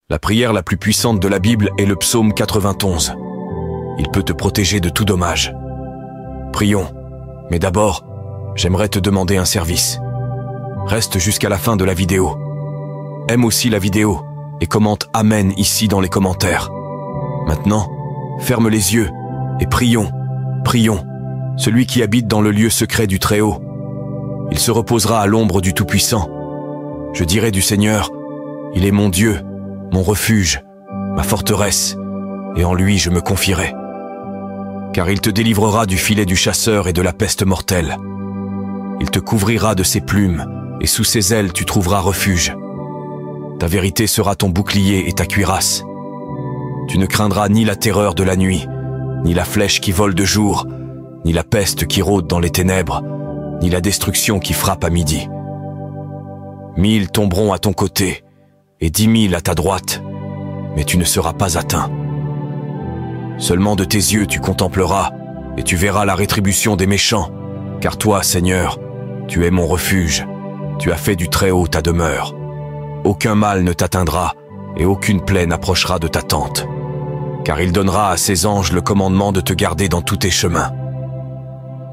La prière la plus puissante de la Bible est le psaume 91. Il peut te protéger de tout dommage. Prions, mais d'abord, j'aimerais te demander un service. Reste jusqu'à la fin de la vidéo. Aime aussi la vidéo et commente Amen ici dans les commentaires. Maintenant, ferme les yeux et prions, prions, celui qui habite dans le lieu secret du Très-Haut. Il se reposera à l'ombre du Tout-Puissant. Je dirai du Seigneur, il est mon Dieu, mon refuge, ma forteresse, et en lui je me confierai. Car il te délivrera du filet du chasseur et de la peste mortelle. Il te couvrira de ses plumes, et sous ses ailes tu trouveras refuge. Ta vérité sera ton bouclier et ta cuirasse. Tu ne craindras ni la terreur de la nuit, ni la flèche qui vole de jour, ni la peste qui rôde dans les ténèbres, ni la destruction qui frappe à midi. 1000 tomberont à ton côté, et 10 000 à ta droite, mais tu ne seras pas atteint. Seulement de tes yeux tu contempleras, et tu verras la rétribution des méchants, car toi, Seigneur, tu es mon refuge, tu as fait du Très-Haut ta demeure. Aucun mal ne t'atteindra, et aucune plaie n'approchera de ta tente, car il donnera à ses anges le commandement de te garder dans tous tes chemins.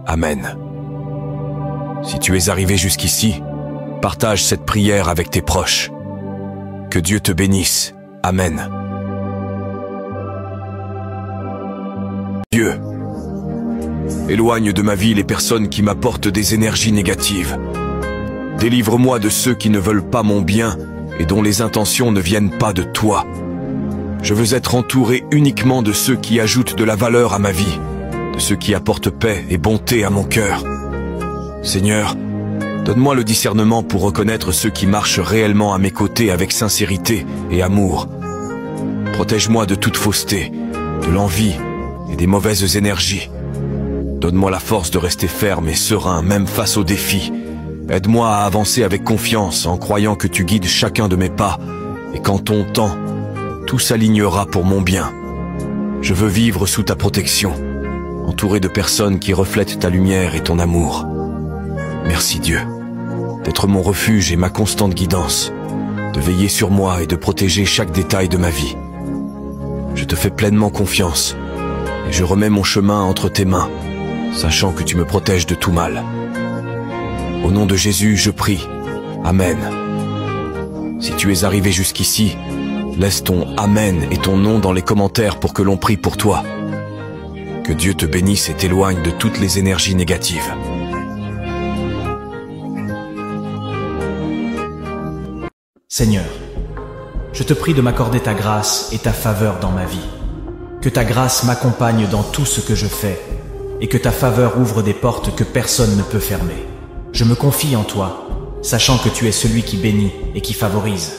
Amen. Si tu es arrivé jusqu'ici, partage cette prière avec tes proches. Que Dieu te bénisse. Amen. Dieu, éloigne de ma vie les personnes qui m'apportent des énergies négatives. Délivre-moi de ceux qui ne veulent pas mon bien et dont les intentions ne viennent pas de toi. Je veux être entouré uniquement de ceux qui ajoutent de la valeur à ma vie, de ceux qui apportent paix et bonté à mon cœur. Seigneur, donne-moi le discernement pour reconnaître ceux qui marchent réellement à mes côtés avec sincérité et amour. Protège-moi de toute fausseté, de l'envie et des mauvaises énergies. Donne-moi la force de rester ferme et serein, même face aux défis. Aide-moi à avancer avec confiance en croyant que tu guides chacun de mes pas et qu'en ton temps, tout s'alignera pour mon bien. Je veux vivre sous ta protection, entouré de personnes qui reflètent ta lumière et ton amour. Merci Dieu, d'être mon refuge et ma constante guidance, de veiller sur moi et de protéger chaque détail de ma vie. Je te fais pleinement confiance et je remets mon chemin entre tes mains, sachant que tu me protèges de tout mal. Au nom de Jésus, je prie. Amen. Si tu es arrivé jusqu'ici, laisse ton Amen et ton nom dans les commentaires pour que l'on prie pour toi. Que Dieu te bénisse et t'éloigne de toutes les énergies négatives. Seigneur, je te prie de m'accorder ta grâce et ta faveur dans ma vie. Que ta grâce m'accompagne dans tout ce que je fais et que ta faveur ouvre des portes que personne ne peut fermer. Je me confie en toi, sachant que tu es celui qui bénit et qui favorise.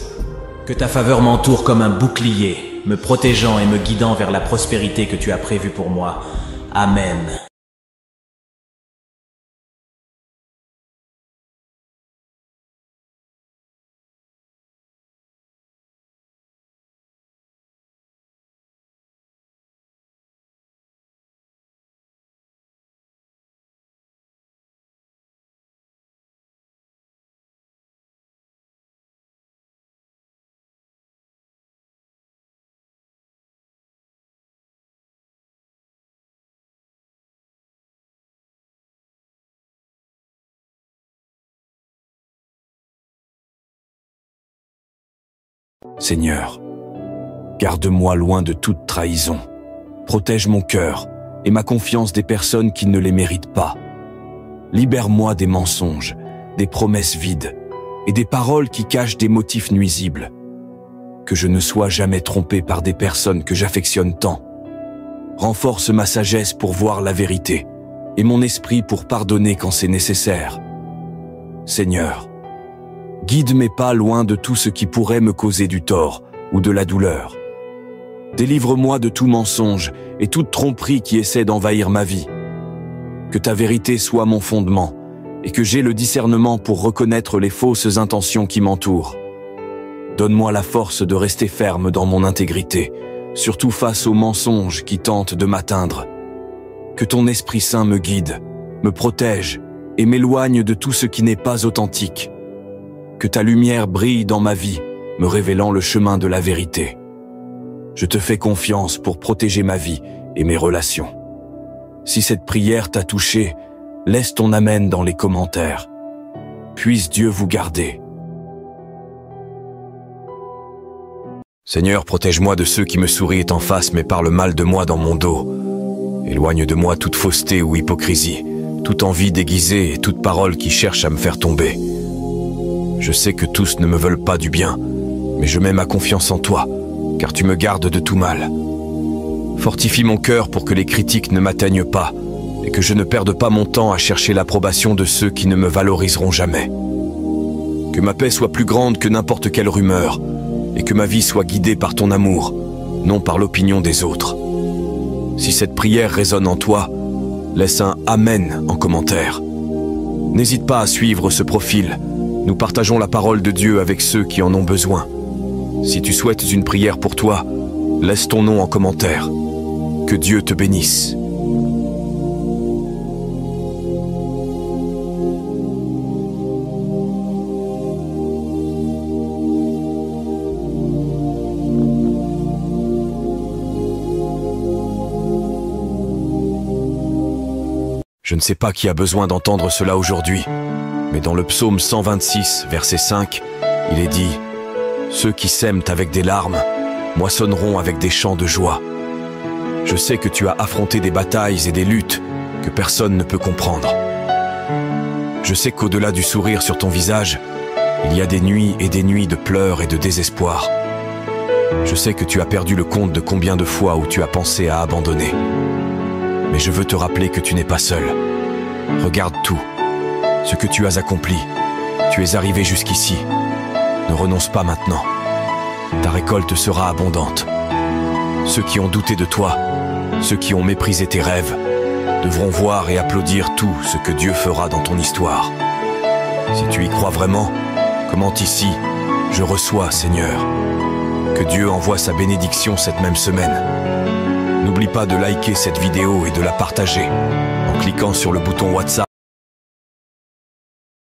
Que ta faveur m'entoure comme un bouclier, me protégeant et me guidant vers la prospérité que tu as prévue pour moi. Amen. Seigneur, garde-moi loin de toute trahison. Protège mon cœur et ma confiance des personnes qui ne les méritent pas. Libère-moi des mensonges, des promesses vides et des paroles qui cachent des motifs nuisibles. Que je ne sois jamais trompé par des personnes que j'affectionne tant. Renforce ma sagesse pour voir la vérité et mon esprit pour pardonner quand c'est nécessaire. Seigneur, guide mes pas loin de tout ce qui pourrait me causer du tort ou de la douleur. Délivre-moi de tout mensonge et toute tromperie qui essaie d'envahir ma vie. Que ta vérité soit mon fondement et que j'aie le discernement pour reconnaître les fausses intentions qui m'entourent. Donne-moi la force de rester ferme dans mon intégrité, surtout face aux mensonges qui tentent de m'atteindre. Que ton Esprit Saint me guide, me protège et m'éloigne de tout ce qui n'est pas authentique. Que ta lumière brille dans ma vie me révélant le chemin de la vérité. Je te fais confiance pour protéger ma vie et mes relations. Si cette prière t'a touché, laisse ton amen dans les commentaires. Puisse Dieu vous garder. Seigneur, protège-moi de ceux qui me sourient en face mais parlent mal de moi dans mon dos. Éloigne de moi toute fausseté ou hypocrisie, toute envie déguisée et toute parole qui cherche à me faire tomber. Je sais que tous ne me veulent pas du bien, mais je mets ma confiance en toi, car tu me gardes de tout mal. Fortifie mon cœur pour que les critiques ne m'atteignent pas et que je ne perde pas mon temps à chercher l'approbation de ceux qui ne me valoriseront jamais. Que ma paix soit plus grande que n'importe quelle rumeur et que ma vie soit guidée par ton amour, non par l'opinion des autres. Si cette prière résonne en toi, laisse un « Amen » en commentaire. N'hésite pas à suivre ce profil. Nous partageons la parole de Dieu avec ceux qui en ont besoin. Si tu souhaites une prière pour toi, laisse ton nom en commentaire. Que Dieu te bénisse. Je ne sais pas qui a besoin d'entendre cela aujourd'hui, mais dans le psaume 126, verset 5, il est dit « Ceux qui sèment avec des larmes moissonneront avec des chants de joie. » Je sais que tu as affronté des batailles et des luttes que personne ne peut comprendre. Je sais qu'au-delà du sourire sur ton visage, il y a des nuits et des nuits de pleurs et de désespoir. Je sais que tu as perdu le compte de combien de fois où tu as pensé à abandonner. Mais je veux te rappeler que tu n'es pas seul. Regarde tout, ce que tu as accompli. Tu es arrivé jusqu'ici. Ne renonce pas maintenant. Ta récolte sera abondante. Ceux qui ont douté de toi, ceux qui ont méprisé tes rêves, devront voir et applaudir tout ce que Dieu fera dans ton histoire. Si tu y crois vraiment, commente ici « Je reçois, Seigneur ». Que Dieu envoie sa bénédiction cette même semaine. N'oublie pas de liker cette vidéo et de la partager en cliquant sur le bouton WhatsApp.